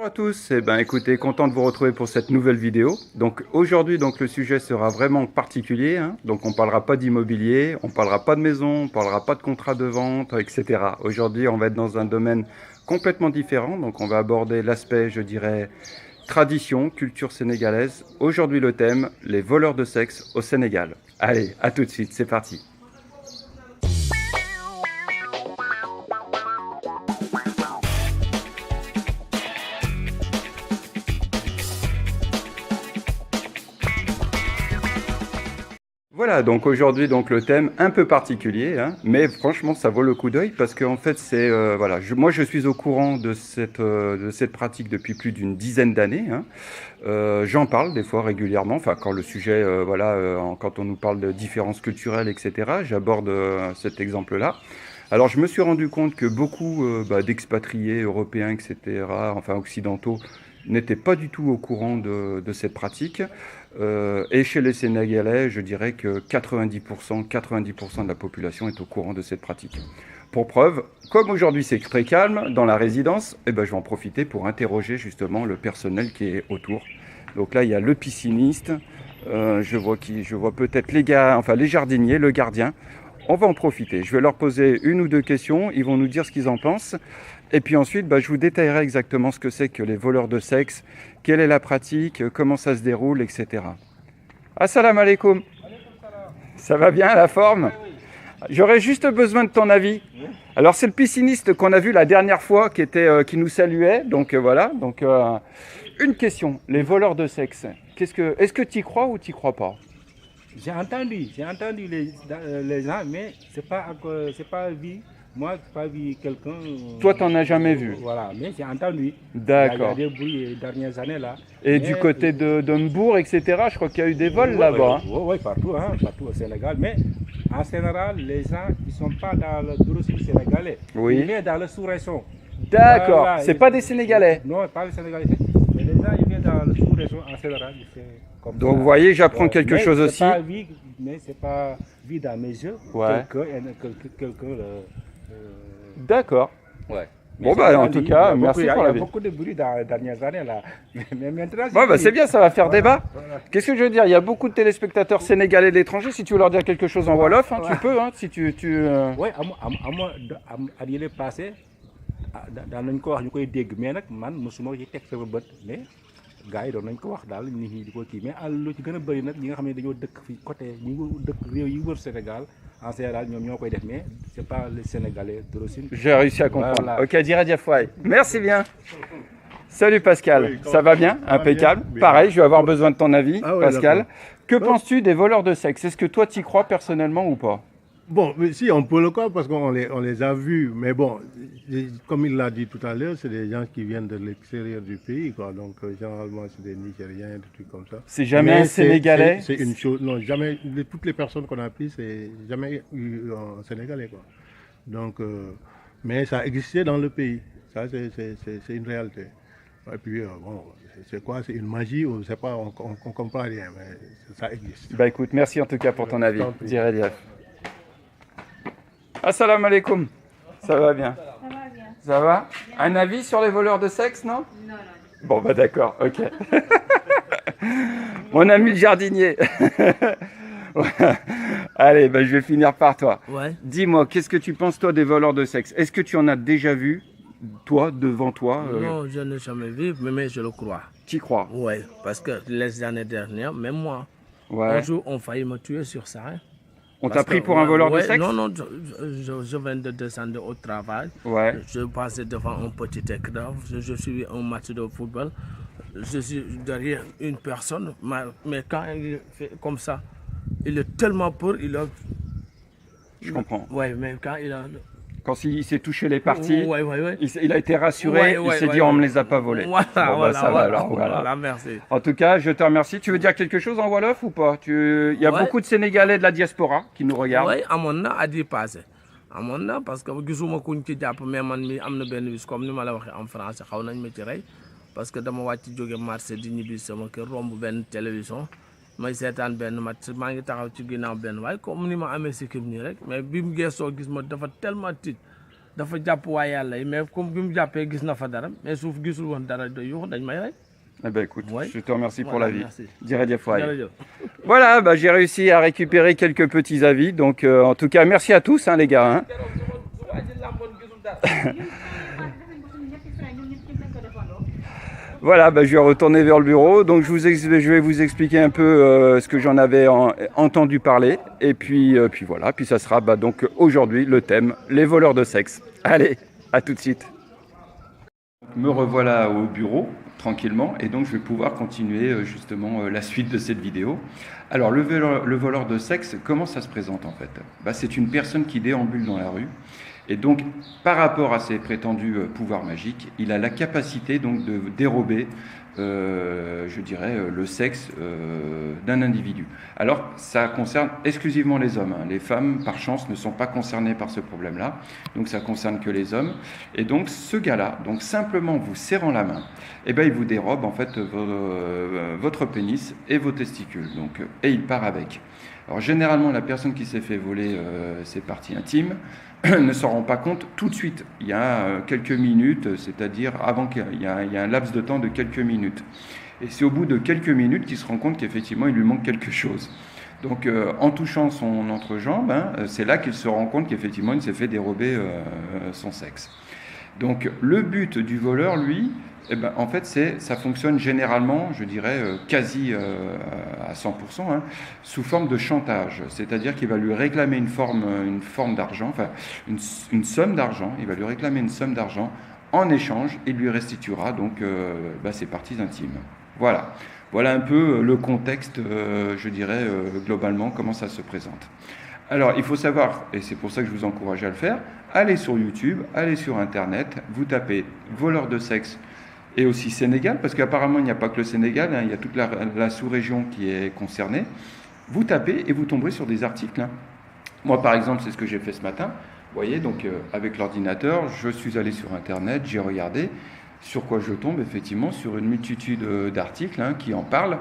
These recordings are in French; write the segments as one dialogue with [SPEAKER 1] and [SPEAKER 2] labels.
[SPEAKER 1] Bonjour à tous, écoutez, content de vous retrouver pour cette nouvelle vidéo. Donc aujourd'hui, le sujet sera vraiment particulier, hein. Donc on parlera pas d'immobilier, on parlera pas de maison, on parlera pas de contrat de vente, etc. Aujourd'hui, on va être dans un domaine complètement différent. Donc on va aborder l'aspect, je dirais, tradition, culture sénégalaise. Aujourd'hui, le thème, les voleurs de sexe au Sénégal. Allez, à tout de suite, c'est parti. Voilà, donc aujourd'hui, le thème un peu particulier, hein, mais franchement, ça vaut le coup d'œil parce qu'en fait, c'est voilà, moi, je suis au courant de cette pratique depuis plus d'une dizaine d'années, hein. J'en parle des fois régulièrement, enfin quand le sujet, quand on nous parle de différences culturelles, etc. J'aborde cet exemple-là. Alors, je me suis rendu compte que beaucoup d'expatriés européens, etc., enfin occidentaux, n'étaient pas du tout au courant de cette pratique. Et chez les Sénégalais, je dirais que 90% de la population est au courant de cette pratique. Pour preuve, comme aujourd'hui c'est très calme dans la résidence, je vais en profiter pour interroger justement le personnel qui est autour. Donc là, il y a le pisciniste, je vois peut-être les gars, enfin les jardiniers, le gardien. On va en profiter. Je vais leur poser une ou deux questions. Ils vont nous dire ce qu'ils en pensent. Et puis ensuite, je vous détaillerai exactement ce que c'est que les voleurs de sexe, quelle est la pratique, comment ça se déroule, etc. Assalamu alaikum. Ça va bien, la forme? J'aurais juste besoin de ton avis. Alors, c'est le pisciniste qu'on a vu la dernière fois qui nous saluait. Donc, voilà. Donc, une question. Les voleurs de sexe, est-ce que tu y crois ou tu y crois pas?
[SPEAKER 2] J'ai entendu les gens, mais c'est pas vu. Moi, je pas vu quelqu'un.
[SPEAKER 1] Toi, t'en as jamais vu?
[SPEAKER 2] Voilà, mais j'ai entendu. Il y a
[SPEAKER 1] D'accord.
[SPEAKER 2] des bruits les dernières années là.
[SPEAKER 1] Et du
[SPEAKER 2] Mais,
[SPEAKER 1] côté de Mbourg, etc., je crois qu'il y a eu des vols là-bas, hein.
[SPEAKER 2] oui, partout, hein, partout au Sénégal. Mais en général, les gens qui ne sont pas dans le tourisme sénégalais,
[SPEAKER 1] Oui.
[SPEAKER 2] ils viennent dans le sous-région.
[SPEAKER 1] D'accord.
[SPEAKER 2] Voilà,
[SPEAKER 1] C'est pas des Sénégalais.
[SPEAKER 2] Non, pas les Sénégalais. Mais les gens, ils viennent dans le sous-région en général. Comme
[SPEAKER 1] Donc,
[SPEAKER 2] ça.
[SPEAKER 1] vous voyez, j'apprends quelque
[SPEAKER 2] Mais
[SPEAKER 1] chose
[SPEAKER 2] c'est
[SPEAKER 1] aussi.
[SPEAKER 2] Pas vu, mais c'est pas vu dans mes yeux.
[SPEAKER 1] Ouais.
[SPEAKER 2] Quelqu'un
[SPEAKER 1] D'accord.
[SPEAKER 2] ouais.
[SPEAKER 1] Bon,
[SPEAKER 2] Mais
[SPEAKER 1] en tout cas, merci pour
[SPEAKER 2] Il y
[SPEAKER 1] la
[SPEAKER 2] a
[SPEAKER 1] vie.
[SPEAKER 2] beaucoup de bruit dans les dernières années là. Mais maintenant,
[SPEAKER 1] Bon, c'est bien, ça va faire débat.
[SPEAKER 2] Voilà.
[SPEAKER 1] Qu'est-ce que je veux dire? Il y a beaucoup de téléspectateurs sénégalais de l'étranger. Si tu veux leur dire quelque chose en Wolof, hein, tu peux. Hein, si tu,
[SPEAKER 2] Oui, à yële passé daan nañ ko wax ñu koy dégg mais nag man mosuma ci teg sama bët mais gars yi doon nañ ko wax daal nit ñi di ko kii mais lu ci gën a bëri nag ñi nga xam ne dañoo dëkk fi côté ñi dëkk réew yi wër Sénégal en général ñoom ñoo koy def mais c'est pas les Sénégalais d'origine.
[SPEAKER 1] J'ai réussi à comprendre.
[SPEAKER 2] Voilà.
[SPEAKER 1] Ok, Dira Diafouaï. Merci bien. Salut Pascal,
[SPEAKER 3] Oui,
[SPEAKER 1] ça va bien? Impeccable.
[SPEAKER 3] bien.
[SPEAKER 1] Pareil, je vais avoir besoin de ton avis,
[SPEAKER 3] Ah ouais,
[SPEAKER 1] Pascal.
[SPEAKER 3] d'accord.
[SPEAKER 1] Que penses-tu des voleurs de sexe? Est-ce que toi, tu y crois personnellement ou pas?
[SPEAKER 3] Bon, mais si, on peut le croire parce qu'on les a vus. Mais bon, comme il l'a dit tout à l'heure, c'est des gens qui viennent de l'extérieur du pays, quoi. Donc, généralement, c'est des Nigériens, des trucs comme ça.
[SPEAKER 1] C'est jamais
[SPEAKER 3] Mais
[SPEAKER 1] un Sénégalais?
[SPEAKER 3] C'est une chose. Non, jamais. Toutes les personnes qu'on a prises, c'est jamais eu un Sénégalais, quoi. Donc, mais ça existait dans le pays. Ça, c'est une réalité. Et puis, bon, c'est quoi? C'est une magie ou c'est pas, on comprend rien, mais ça existe.
[SPEAKER 1] Bah écoute, merci en tout cas pour ton avis,
[SPEAKER 3] t'en prie.
[SPEAKER 1] Dira Diaf. Assalamu alaikum. Ça va bien?
[SPEAKER 4] Ça va bien.
[SPEAKER 1] Ça va? Un avis sur les voleurs de sexe, non?
[SPEAKER 4] Non, non.
[SPEAKER 1] Bon, d'accord, ok. Mon ami le jardinier. Allez, je vais finir par toi.
[SPEAKER 5] Ouais.
[SPEAKER 1] Dis-moi, qu'est-ce que tu penses, toi, des voleurs de sexe? Est-ce que tu en as déjà vu, toi, devant toi?
[SPEAKER 5] Non, je n'ai jamais vu, mais je le crois.
[SPEAKER 1] T'y crois?
[SPEAKER 5] Oui, parce que les années dernières, même moi,
[SPEAKER 1] Ouais.
[SPEAKER 5] un jour, on failli me tuer sur ça. Hein.
[SPEAKER 1] On t'a
[SPEAKER 5] Parce
[SPEAKER 1] pris
[SPEAKER 5] que,
[SPEAKER 1] pour un voleur de
[SPEAKER 5] ouais,
[SPEAKER 1] sexe?
[SPEAKER 5] Non, non, je viens de descendre au travail.
[SPEAKER 1] Ouais.
[SPEAKER 5] Je passais devant un petit écran, je suis un match de football. Je suis derrière une personne, mais quand il fait comme ça, il est tellement peur, il a...
[SPEAKER 1] Je comprends.
[SPEAKER 5] Oui, mais quand il a...
[SPEAKER 1] Quand il s'est touché les parties,
[SPEAKER 5] Ouais.
[SPEAKER 1] il a été rassuré, il s'est dit on me les a pas volés.
[SPEAKER 5] Voilà,
[SPEAKER 1] Bon, ça va alors, voilà.
[SPEAKER 5] voilà, merci.
[SPEAKER 1] En tout cas, je te remercie. Tu veux dire quelque chose en Wolof ou pas? Il y a
[SPEAKER 5] Ouais.
[SPEAKER 1] beaucoup de Sénégalais de la diaspora qui nous regardent.
[SPEAKER 5] Oui, amoon na at yi passé amoon na parce que gisuma kuñ ci jàpp mais man mi am na benn bis comme ni ma la waxee en français xaw nañ ma ci rey parce que dama wàcc jóge marché di ñibbi sama kër romb benn télévision may seetaan benn match maa ngi taxaw ci ginnaaw benn waaye comme ni ma amee sikkim nii rek mais bi mu geesoo gis ma dafa tellement tiit dafa jàpp waa yàlla yi mais comme bi mu jàppee gis na fa dara mais suuf gisul woon dara de yuux dañ may rey.
[SPEAKER 1] Eh ben écoute,
[SPEAKER 5] Ouais.
[SPEAKER 1] je te remercie pour
[SPEAKER 5] Voilà,
[SPEAKER 1] l'avis.
[SPEAKER 5] merci.
[SPEAKER 1] Jërëjëf waay.
[SPEAKER 5] Jërëjëf.
[SPEAKER 1] Voilà, bah, j'ai réussi à récupérer quelques petits avis. Donc, en tout cas, merci à tous, hein, les gars. Hein. Voilà, bah, je vais retourner vers le bureau. Donc, je vais vous expliquer un peu ce que j'en avais entendu parler. Et puis voilà. Puis ça sera bah, donc aujourd'hui le thème les voleurs de sexe. Allez, à tout de suite. Me revoilà au bureau, tranquillement, et donc je vais pouvoir continuer justement la suite de cette vidéo. Alors, le voleur de sexe, comment ça se présente en fait? Bah, c'est une personne qui déambule dans la rue, et donc par rapport à ses prétendus pouvoirs magiques, il a la capacité donc de dérober, je dirais, le sexe d'un individu. Alors, ça concerne exclusivement les hommes. Hein. Les femmes, par chance, ne sont pas concernées par ce problème-là. Donc, ça concerne que les hommes. Et donc, ce gars-là, donc simplement vous serrant la main, eh ben, il vous dérobe en fait votre pénis et vos testicules. Donc, et il part avec. Alors, généralement, la personne qui s'est fait voler ses parties intimes ne s'en rend pas compte tout de suite. Il y a quelques minutes, c'est-à-dire avant qu'il y a un laps de temps de quelques minutes. Et c'est au bout de quelques minutes qu'il se rend compte qu'effectivement, il lui manque quelque chose. Donc, en touchant son entrejambe, hein, c'est là qu'il se rend compte qu'effectivement, il s'est fait dérober son sexe. Donc, le but du voleur, lui, eh ben, en fait, ça fonctionne généralement, je dirais, quasi à 100%, hein, sous forme de chantage. C'est-à-dire qu'il va lui réclamer une forme d'argent, enfin, une somme d'argent. Il va lui réclamer une somme d'argent. En échange, il lui restituera donc ses parties intimes. Voilà. Voilà un peu le contexte, je dirais, globalement, comment ça se présente. Alors, il faut savoir, et c'est pour ça que je vous encourage à le faire, allez sur YouTube, allez sur Internet, vous tapez « voleur de sexe » et aussi Sénégal, parce qu'apparemment, il n'y a pas que le Sénégal, hein, il y a toute la sous-région qui est concernée. Vous tapez et vous tomberez sur des articles. Hein. Moi, par exemple, c'est ce que j'ai fait ce matin. Vous voyez, donc avec l'ordinateur, je suis allé sur Internet, j'ai regardé. Sur quoi je tombe? Effectivement, sur une multitude d'articles hein, qui en parlent.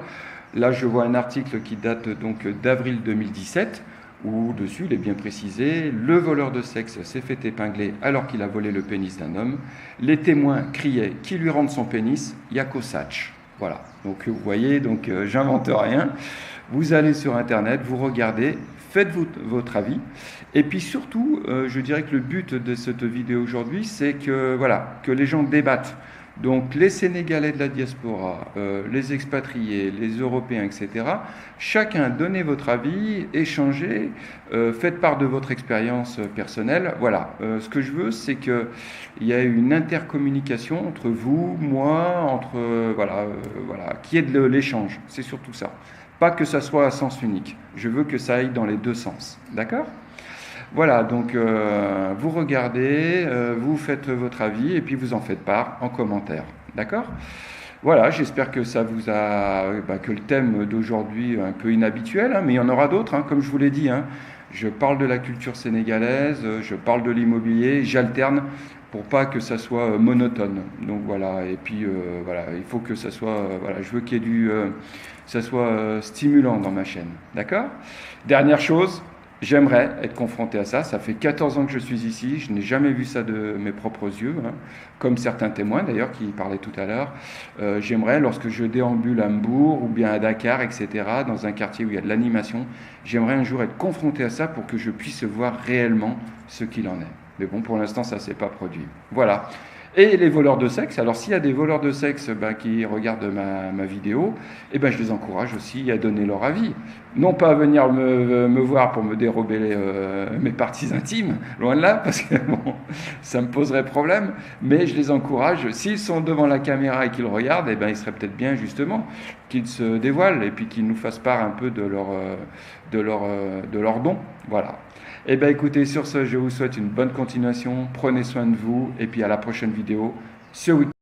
[SPEAKER 1] Là, je vois un article qui date donc d'avril 2017, où dessus, il est bien précisé, le voleur de sexe s'est fait épingler alors qu'il a volé le pénis d'un homme. Les témoins criaient qu'il lui rende son pénis, Yakosach. Voilà. Donc, vous voyez, donc j'invente rien. Vous allez sur Internet, vous regardez, faites votre avis. Et puis surtout, je dirais que le but de cette vidéo aujourd'hui, c'est que, voilà, que les gens débattent. Donc les Sénégalais de la diaspora, les expatriés, les Européens, etc. Chacun donnez votre avis, échangez, faites part de votre expérience personnelle. Voilà, ce que je veux, c'est qu'il y ait une intercommunication entre vous, moi, voilà, qui est de l'échange. C'est surtout ça. Pas que ça soit à sens unique. Je veux que ça aille dans les deux sens. D'accord ? Voilà, donc vous regardez, vous faites votre avis et puis vous en faites part en commentaire. D'accord ? Voilà, j'espère que ça vous a... que le thème d'aujourd'hui est un peu inhabituel, hein, mais il y en aura d'autres, hein, comme je vous l'ai dit. Hein. Je parle de la culture sénégalaise, je parle de l'immobilier, j'alterne pour pas que ça soit monotone. Donc voilà, et puis voilà, il faut que ça soit... voilà, je veux qu'il y ait ça soit stimulant dans ma chaîne. D'accord ? Dernière chose... J'aimerais être confronté à ça. Ça fait 14 ans que je suis ici. Je n'ai jamais vu ça de mes propres yeux, hein, comme certains témoins d'ailleurs qui parlaient tout à l'heure. J'aimerais, lorsque je déambule à Mbour ou bien à Dakar, etc., dans un quartier où il y a de l'animation, j'aimerais un jour être confronté à ça pour que je puisse voir réellement ce qu'il en est. Mais bon, pour l'instant, ça ne s'est pas produit. Voilà. Et les voleurs de sexe, alors s'il y a des voleurs de sexe qui regardent ma vidéo, je les encourage aussi à donner leur avis. Non pas à venir me voir pour me dérober mes parties intimes, loin de là, parce que bon, ça me poserait problème, mais je les encourage, s'ils sont devant la caméra et qu'ils regardent, il serait peut-être bien justement qu'ils se dévoilent et puis qu'ils nous fassent part un peu de leur don. Voilà. Écoutez, sur ce, je vous souhaite une bonne continuation, prenez soin de vous, et puis à la prochaine vidéo ce week-end.